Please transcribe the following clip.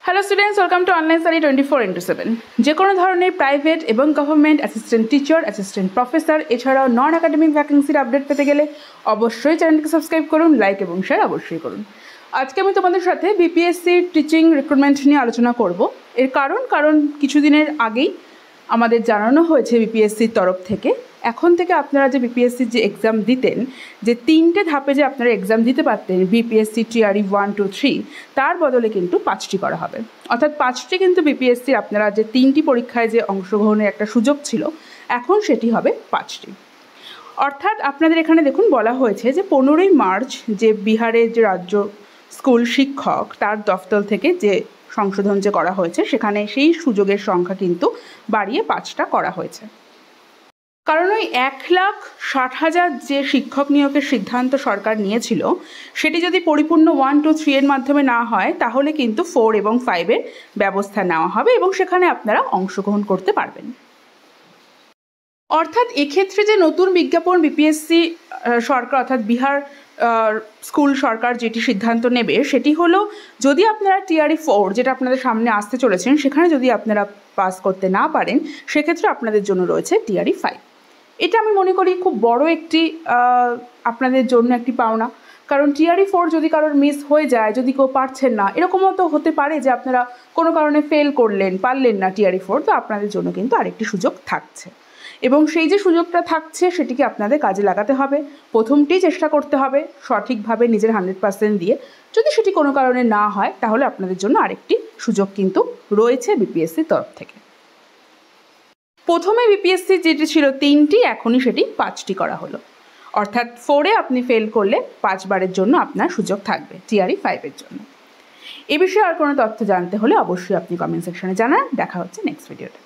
Hello students, welcome to online study 24/7। যে কোনো ধরনের প্রাইভেট এবং government assistant teacher, assistant professor এছাড়াও নন একাডেমিক ভ্যাকেন্সির আপডেট পেতে গেলে অবশ্যই চ্যানেলটিকে সাবস্ক্রাইব করুন, লাইক এবং শেয়ার অবশ্যই করুন। আজকে আমি তোমাদের সাথে বিপিএসসির টিচিং রিক্রুটমেন্ট নিয়ে আলোচনা করব। এর কারণ কিছুদিনের আগেই আমাদের জানানো হয়েছে বিপিএসসির তরফ থেকে এখন থেকে আপনারা যে বিপিএসসির যে এক্সাম দিতেন, যে 3টে ধাপে যে আপনারা এক্সাম দিতে পারতেন বিপিএসসি টিআরই 1, 2, 3, তার বদলে কিন্তু 5টি করা হবে। অর্থাৎ 5টি কিন্তু বিপিএসসির আপনারা যে 3টি পরীক্ষায় যে অংশগ্রহণের একটা সুযোগ ছিল, এখন সেটি হবে 5টি। অর্থাৎ আপনাদের এখানে দেখুন বলা হয়েছে যে 15ই মার্চ যে বিহারের যে রাজ্য স্কুল শিক্ষক তার দফতর থেকে যে সংশোধন যে করা হয়েছে, সেখানে সেই সুযোগের সংখ্যা কিন্তু বাড়িয়ে 5টা করা হয়েছে। কারণ ওই 1,60,000 যে শিক্ষক নিয়োগের সিদ্ধান্ত সরকার নিয়েছিল, সেটি যদি পরিপূর্ণ 1, 2, 3 এর মাধ্যমে না হয়, তাহলে কিন্তু 4 এবং 5-এর ব্যবস্থা নেওয়া হবে এবং সেখানে আপনারা অংশগ্রহণ করতে পারবেন। অর্থাৎ এক্ষেত্রে যে নতুন বিজ্ঞাপন বিপিএসসি সরকার অর্থাৎ বিহার স্কুল সরকার যেটি সিদ্ধান্ত নেবে, সেটি হলো যদি আপনারা টিআরই 4 যেটা আপনাদের সামনে আসতে চলেছেন, সেখানে যদি আপনারা পাস করতে না পারেন, সেক্ষেত্রে আপনাদের জন্য রয়েছে টিআরই 5। এটা আমি মনে করি খুব বড় একটি আপনাদের জন্য একটি পাওনা। কারণ টিআরই 4 যদি কারোর মিস হয়ে যায়, যদি কেউ পারছেন না, এরকমও তো হতে পারে যে আপনারা কোনো কারণে ফেল করলেন, পারলেন না টিআরই 4, তো আপনাদের জন্য কিন্তু আরেকটি সুযোগ থাকছে এবং সেই যে সুযোগটা থাকছে সেটিকে আপনাদের কাজে লাগাতে হবে। প্রথমটি চেষ্টা করতে হবে সঠিকভাবে নিজের 100% দিয়ে। যদি সেটি কোনো কারণে না হয়, তাহলে আপনাদের জন্য আরেকটি সুযোগ কিন্তু রয়েছে বিপিএসসির তরফ থেকে। প্রথমে বিপিএসসি যেটি ছিল 3টি, এখনই সেটি 5টি করা হলো। অর্থাৎ 4-এ আপনি ফেল করলে 5 বারের জন্য আপনার সুযোগ থাকবে টিআরই 5-এর জন্য। এ বিষয়ে আর কোনো তথ্য জানতে হলে অবশ্যই আপনি কমেন্ট সেকশনে জানান। দেখা হচ্ছে নেক্সট ভিডিওতে।